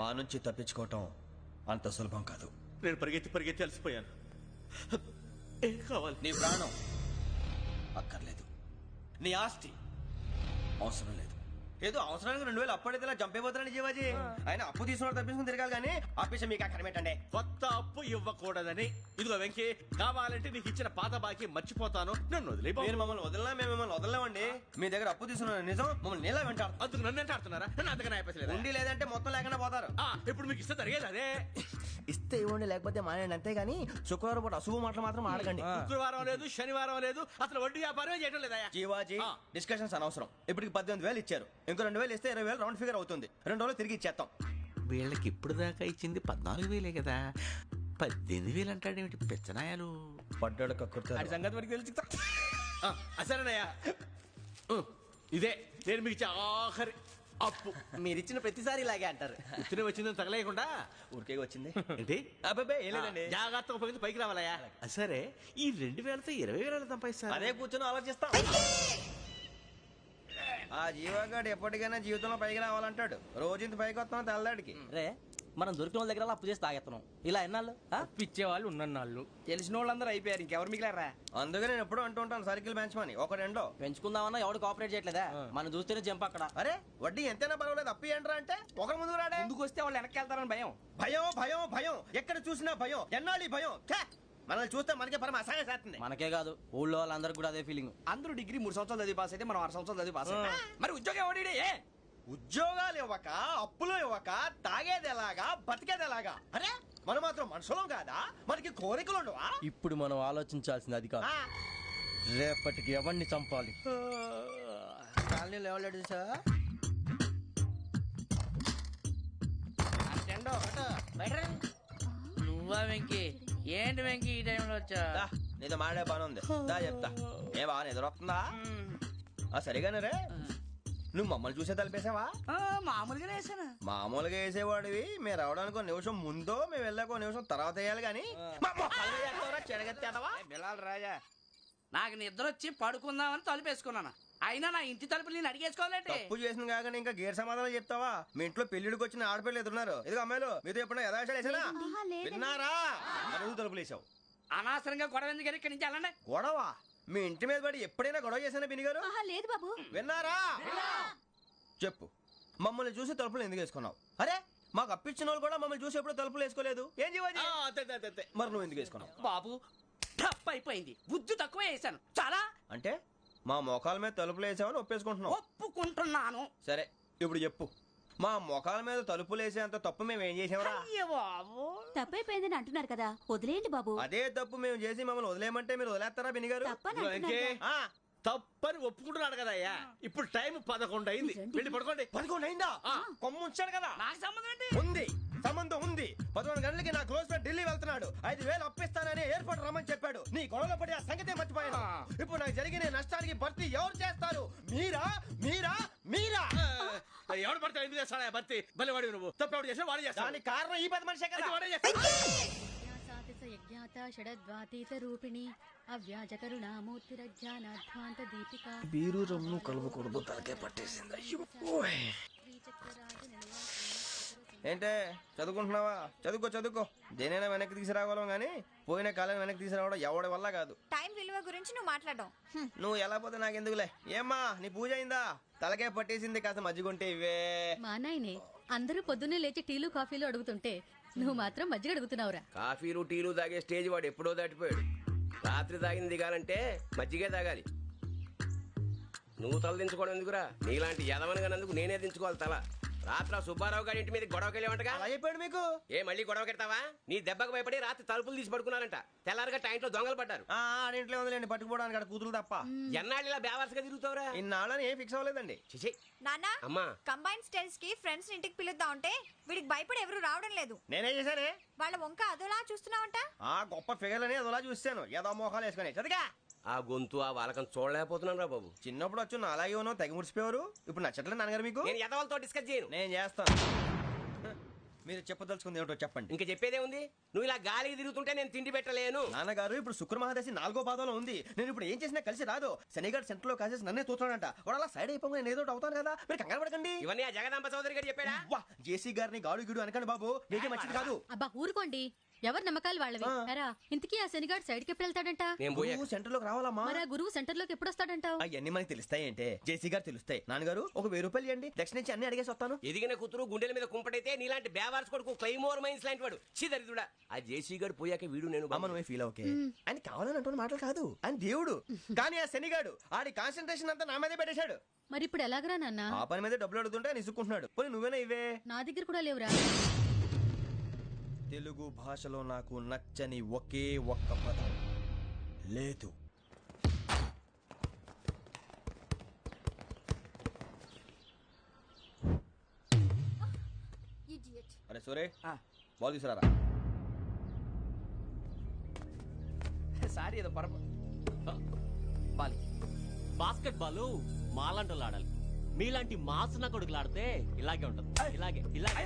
మా నుంచి తప్పించుకోవటం అంత సులభం కాదు. నేను పరిగెత్తి అలసిపోయాను. ఏం కావాలి? నీ ప్రాణం అక్కర్లేదు, నీ ఆస్తి అవసరం లేదు. ఏదో అవసరానికి 2000 అప్పటిలా చంపేపోతున్నాడు జీవాజీ. ఆయన అప్పు తీసుకున్న తప్పించుకుని తిరగాలి కానీ ఆపేసి మీకు అక్కడ పెట్టండి. కొత్త అప్పు ఇవ్వకూడదని. ఇదిగో వెంకీ, కావాలంటే నీకు ఇచ్చిన పాత బాకీ మర్చిపోతాను, నన్ను వదిలే. మీరు మమ్మల్ని వదలనా? మేము మిమ్మల్ని వదలలేమండి. మీ దగ్గర అప్పు తీసుకున్న నిజం మమ్మల్ని నీలా వెంటాడు. అందుకు నన్ను ఎంత ఆడుతున్నారా? నన్ను అంతగా అయిపోలేదు. ఉండి లేదంటే మొత్తం లేకుండా పోతారు. ఇప్పుడు మీకు ఇస్తే జరిగేది అదే. ఇస్తే ఇవ్వండి, లేకపోతే మానేయండి, అంతేగాని శుక్రవారం పూట అశుభ మాటలు మాత్రం ఆడకండి. శుక్రవారం లేదు, శనివారం లేదు, అసలు వడ్డీ వ్యాపారం చేయడం లేదా? జీవాజీ, డిస్కషన్స్ అనవసరం. ఇప్పటికి 18,000 ఇచ్చారు, ఇంకో 2,000 ఇస్తే 20,000 రౌండ్ ఫిగర్ అవుతుంది. 2 రోజులు తిరిగి ఇచ్చేస్తాం. వీళ్ళకి ఇప్పుడు దాకా ఇచ్చింది 14,000 కదా, 18,000 అంటాడేమిటి పెచ్చనాయాలు? పడ్డాడు కక్కుర్తాడు. సంగతి వరకు తెలుసు. అసలేనయ్యా, ఇదే నేను మీకు ఇచ్చే ఆఖరి అప్పు. మీరిచ్చిన ప్రతిసారి ఇలాగే అంటారు. ఇతనే వచ్చిందని తగలేయకుండా ఊరికే వచ్చింది ఏంటి? అబ్బాయి ఏం లేదండి. జాగ్రత్తగా ఉపయోగించి పైకి రావాలయ్యా. సరే, ఈ 2,000తో 20,000 సంపాదిస్తారు. అదే కూర్చొని ఆలోచిస్తాం. ఆ జీవగాడు ఎప్పటికైనా జీవితంలో పైకి రావాలంటాడు. రోజు ఇంత పైకి వస్తాం తెల్లడికి. రే, మనం దొరికిన వాళ్ళ దగ్గర అప్పు చేసి తాగెత్తనం. ఇలా ఎన్నాళ్ళు పిచ్చే వాళ్ళు ఉన్నన్నాళ్ళు తెలిసిన వాళ్ళందరూ అయిపోయారు, ఇంకెవరు మిగిలారా? అందుకే నేను ఎప్పుడూ అంటూ ఉంటాను, సర్కిల్ బెంచ్ మని ఒక రెండో పెంచుకుందామన్నా ఎవడు కోఆపరేట్ చేయట్లేదా? మనం చూస్తేనే జంప్ అక్కడ. అరే వడ్డీ ఎంతైనా పర్వాలేదు, అప్పు ఏంట్రా అంటే ఒకరి ముందు రాడే. ముందుకు వస్తే వాళ్ళు వెనక్కి వెళ్తారని భయం. భయం భయం భయం, ఎక్కడ చూసినా భయం. ఎన్నాళ్ళు భయం? మనల్ని చూస్తే మనకే పరమ అసహాయం చేస్తుంది. మనకే కాదు, ఊళ్ళో వాళ్ళందరికీ కూడా అదే ఫీలింగ్. అందరూ డిగ్రీ 3 సంవత్సరాలు చదివి పాస్ అయితే మనం 6 సంవత్సరాలు చదివి పాస్ అయ్యాం. మరి ఉద్యోగం ఎవడి? ఉద్యోగాలు ఇవ్వక, అప్పులు ఇవ్వక, తాగేది ఎలాగా, బతికేది ఎలాగా? అరే మనం మాత్రం మనుషులం కాదా? మనకి కోరికలు ఉండవా? ఇప్పుడు మనం ఆలోచించాల్సింది అది కాదు, రేపటికి ఎవరిని చంపాలి. కాలనీలో ఎవరు సార్? నువ్వా వెంకీ? ఏంటి వెంకీ ఈ టైంలో వచ్చా? నీతో మాడే పని ఉంది, దా చెప్తా. ఏ బాగా నిద్రొస్తుందా? సరిగానే రే, నువ్వు మమ్మల్ని చూసే తలిపేసావా? మామూలుగానే వేసాను. మామూలుగా వేసేవాడివి. మేము రావడానికి 1 నిమిషం ముందో, మేము వెళ్ళాక 1 నిమిషం తర్వాత వేయాలి కానీ బిలాల్ రాజా, నాకు నిద్ర వచ్చి పడుకుందామని తలుపేసుకున్నాను. అయినా నా ఇంటి తలుపులు నేను అడిగేసుకోవాలంటే తప్పు చేసిన కాక ఇంకా గేర్ సమాధానం చెప్తావా? మీ ఇంట్లో పెళ్లిడికి వచ్చిన ఆడపిల్లలు ఎదురున్నారు. ఇదిగో అమ్మాయిలు, మీతో ఎప్పుడైనా యథాశాలు వేసానా? విన్నారా? అడుగు తలుపులు వేసావు. అనవసరంగా గొడవ ఎందుకు ఇక్కడి నుంచి వెళ్ళండి. గొడవ? మీ ఇంటి మీద పడి ఎప్పుడైనా గొడవ చేశానా బిని గారు? లేదు బాబు. విన్నారా? చెప్పు, మమ్మల్ని చూసి తలుపులు ఎందుకు వేసుకున్నావు? అరే మాకు అప్పించిన వాళ్ళు కూడా మమ్మల్ని చూసి ఎప్పుడు తలుపులు వేసుకోలేదు. ఏం చేయాలి? మరి నువ్వు ఎందుకు వేసుకున్నావు? బాబు తప్పు అయిపోయింది, బుద్ధి తక్కువ వేసాను చాలా. అంటే మా మోకాల మీద తలుపులు వేసామని ఒప్పేసుకుంటున్నావు? ఒప్పుకుంటున్నాను. సరే ఇప్పుడు చెప్పు, మా మొఖాల మీద తలుపులు వేసేంత తప్పు మేము ఏం చేసామరా? తప్పైపోయిందని అంటున్నారు కదా, వదిలేయండి బాబు. అదే తప్పు మేము చేసి మమ్మల్ని వదిలేయమంటే మీరు వదిలేస్తారా బిని గారు? తప్పని ఒప్పుకుంటున్నాడు కదా అయ్యా. ఇప్పుడు టైం 11 అయింది, వెళ్ళి పడుకోండి. 11 అయిందా? కొమ్ము ఉంచాడు కదా. నాకు సంబంధం ఏంటి? ఉంది, సంబంధం ఉంది. 11 గంటలకి నా క్లోజ్ ఫ్రెండ్ ఢిల్లీ వెళ్తున్నాడు. 5,000 అప్పిస్తానని ఎయిర్పోర్ట్ రమ్మని చెప్పాడు. నీ గొడవలో పడి ఆ సంగతే మర్చిపోయాను. ఇప్పుడు నాకు జరిగిన నష్టానికి భర్తీ ఎవరు చేస్తారు? మీరా మీరా మీరా? ఎవడు పడితే ఎందుకు చేస్తాడా భర్తీ? భలే వాడి నువ్వు. తప్పు ఎవడు చేసినా వాడు చేస్తాడు. దానికి కారణం ఈ 10 మనిషే కదా. వాడే చేస్తాడు. బీరు రమ్ము కలవకూడదు, తలకే పట్టేసింది. ఏంటే చదువుకుంటున్నావా? చదువుకో చదువుకో. దేనైనా వెనక్కి తీసుకురావాలం గానీ పోయిన కాలం వెనక్కి తీసుకురావడం ఎవడి వల్ల కాదు. టైం విలువ గురించి నువ్వు మాట్లాడడం. నువ్వు ఎలా పోతే నాకెందుకులే. ఏమ్మా నీ పూజ అయిందా? తలకే పట్టేసింది, కాస్త మజ్జిగుంటే ఇవే. మా నాయనే అందరూ పొద్దున్నే లేచి టీలు కాఫీలు అడుగుతుంటే నువ్వు మాత్రం మజ్జిగ అడుగుతున్నావురా. కాఫీలు టీలు తాగే స్టేజ్ వాడు ఎప్పుడో దాటిపోయాడు. రాత్రి తాగింది దిగాలంటే మజ్జిగే తాగాలి. నువ్వు తల దించుకోవడం ఎందుకురా? నీలాంటి యదవనగానందుకు నేనే దించుకోవాలి తల. రాత్రి సుబ్బారావు గారి ఇంటి మీద గొడవకెళ్ళేవంటగా. అలా చెప్పాడు మీకు? ఏ మళ్ళీ గొడవ కెడతావా? నీ దెబ్బకు భయపడి రాత్రి తలుపులు తీసి పడుకున్నారంట. తెల్లారగా టైంట్లో దొంగలు పడ్డారు. ఆడింట్లో ఉందిలేండి, పట్టుకుపోవడానికి అక్కడ కూతురు తప్ప. ఎన్నాళ్ళు ఇలా బేవర్స్గా తిరుగుతావురా? ఇన్నాళ్ళని ఏం ఫిక్స్ అవ్వలేదండి. చిచి నాన్న, అమ్మా, కంబైన్ స్టైల్స్ కి ఫ్రెండ్స్ ఇంటికి పిలుద్దాం అంటే వీడికి భయపడి ఎవరు రావడం లేదు. నేనే చేశానే? వాళ్ళ వంక అదోలా చూస్తున్నావంట. గొప్ప ఫిగర్లని అదోలా చూస్తాను, ఏదో మోహాలు వేసుకుని. చదిగా ఆ గొంతు ఆ వాలకం చూడలేకపోతున్నాను రా బాబు. చిన్నప్పుడు వచ్చి నా అలాగే ఉన్నావు, తెగ ముడిచిపోయారు. ఇప్పుడు నచ్చట్లేదు నాన్నగారు మీకు? నేను యదవలతో డిస్కస్ చేయను. నేను చేస్తాను. మీరు చెప్పదలుచుకుంది ఏమిటో చెప్పండి. ఇంకా చెప్పేదే ఉంది. నువ్వు ఇలా గాలికి తిరుగుతుంటే నేను తిండి పెట్టలేను. నాన్నగారు ఇప్పుడు శుక్ర మహాదశి 4వ పాదంలో ఉంది. నేను ఇప్పుడు ఏం చేసినా కలిసి రాదు. శనిగారు సెంటర్ లో కాసేసి నన్నే చూస్తాడంట. వాడు అలా సైడ్ అయిపోయి నేను ఏదో ఒకటి అవుతాను కదా, మీరు కంగారు పడకండి. ఇవన్నీ ఆ జగదాంబ చౌదరి గారు చెప్పాడా? వా జేసీ గారిని గాడు గిడు అనకండి బాబు, మీకే మంచిది కాదు. అబ్బా ఊరుకోండి, ఎవరి నమ్మకాలు వాళ్ళవి. ఎరా ఇంతకీ ఆ శనిగాడు సైడ్ కి ఎప్పుడు వెళ్తాడంట? నేను పోయా. గురువు సెంటర్ లోకి రావాలమ్మా. మరి ఆ గురువు సెంటర్ లోకి ఎప్పుడు వస్తాడంటావు? అవన్నీ మనకి తెలుస్తాయి అంటే జేసీ గారు తెలుస్తాయి. నాన్నగారు ఒక 1000 రూపాయలు ఇవ్వండి, దక్షిణ నుంచి అన్ని అడిగేసి వస్తాను. ఎదిగిన కూతురు గుండెల మీద కుంపటైతే నీలాంటి బేవార్స్ కొడుకు క్లైమోర్ మైన్స్ లాంటి వాడు చీదరిదుడా. ఆ జేసీ గారు పోయాక వీడు నేను అమ్మ నువ్వే ఫీల్ ఓకే. ఆయన కావాలని అంటున్న మాటలు కాదు, ఆయన దేవుడు. కానీ ఆ శనిగాడు ఆడి కాన్సన్ట్రేషన్ అంతా నా మీదే పెట్టేశాడు. మరి ఇప్పుడు ఎలాగరా నాన్న? ఆ పని మీద డబ్బులు అడుగుతుంటే నిసుక్కుంటున్నాడు. పోనీ నువ్వేనా ఇవే? నా దగ్గర కూడా లేవురా. తెలుగు భాషలో నాకు నచ్చని ఒకే ఒక్క పదం లేదు. అరే సూరే, బాల్ తీసుకురారా. సారీ ఏదో బాలి బాస్కెట్ బాల్ మాలాంటి ఆడాలి. మీలాంటి మాసన కొడుకులు ఆడితే ఇలాగే ఉంటది. ఇలాగే ఇలాగే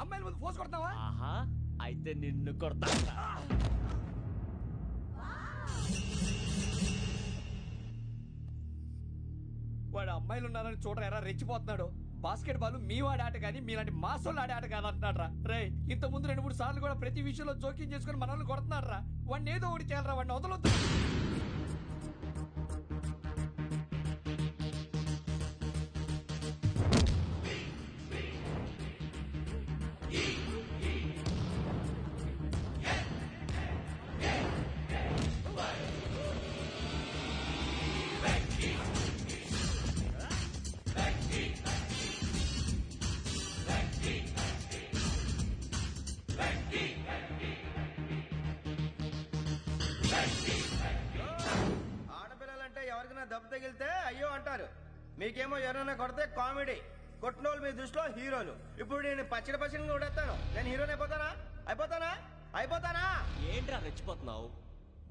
అమ్మాయిల ముందు ఫోర్స్ కొడతావా? ఆహా, అయితే నిన్ను కొడతా. వాడు అమ్మాయిలు ఉన్నారని చూడరా ఎరా రెచ్చిపోతున్నాడు. బాస్కెట్ బాల్ మీ వాడి ఆట కానీ మీలాంటి మాసోళ్ళు ఆడే ఆట కాదు అంటున్నాడు రా. రే ఇంత ముందు 2-3 సార్లు కూడా ప్రతి విషయంలో జోక్యం చేసుకుని మనల్ని కొడుతున్నాడు రా. వాడిని ఏదో ఒకటి చేయాలరా, వాడిని వదలొద్దు. ఆడపిల్లలంటే ఎవరికైనా దెబ్బ తగిలితే అయ్యో అంటారు, మీకేమో ఎవరైనా కొడితే కామెడీ. కొట్టినోళ్ళు మీ దృష్టిలో హీరోలు. ఇప్పుడు నేను పచ్చడి పచ్చడిని కొడేస్తాను, నేను హీరోని అయిపోతానా? అయిపోతానా? ఏంట్రా రెచ్చిపోతున్నావు?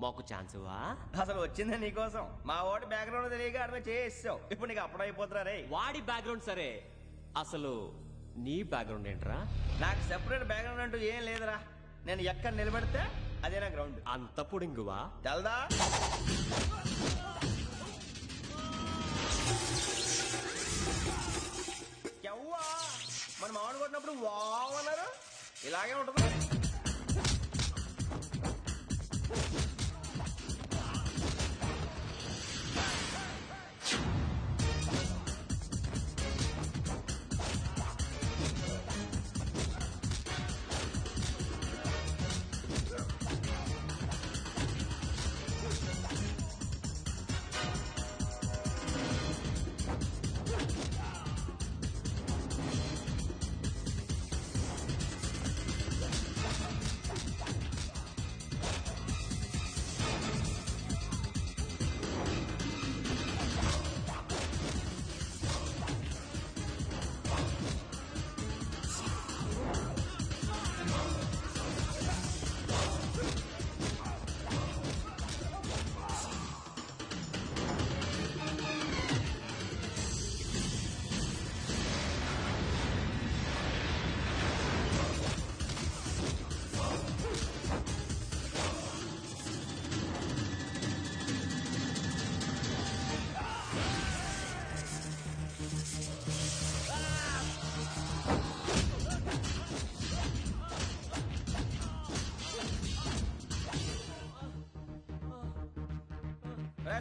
మాకు ఛాన్స్ ఇవ్వా? అసలు వచ్చిందే నీకోసం. మా ఓటు బ్యాక్గ్రౌండ్ తెలియక ఆడమే చేసావు. ఇప్పుడు నీకు అప్పుడు అయిపోతున్నా రే. వాడి బ్యాక్గ్రౌండ్ సరే, అసలు నీ బ్యాక్గ్రౌండ్ ఏంట్రా? నాకు సెపరేట్ బ్యాక్గ్రౌండ్ అంటూ ఏం లేదురా. నేను ఎక్కడ నిలబడితే అదే నా గ్రౌండ్. అంత పుడింగువా? తెల్దా? ఎవ్వా మన మామిడి కొట్టినప్పుడు వావ్ అన్నారు, ఇలాగే ఉంటుంది.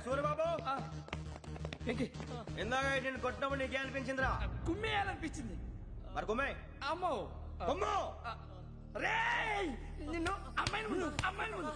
సూర్యబాబు, ఇందాక నేను కొట్టినప్పుడు నీకే అనిపించిందిరా? కుమ్మేయాలనిపించింది. మరి కుమ్మే. అమ్మో కుమ్ము. రే నిన్ను అమ్మాయిని ముందు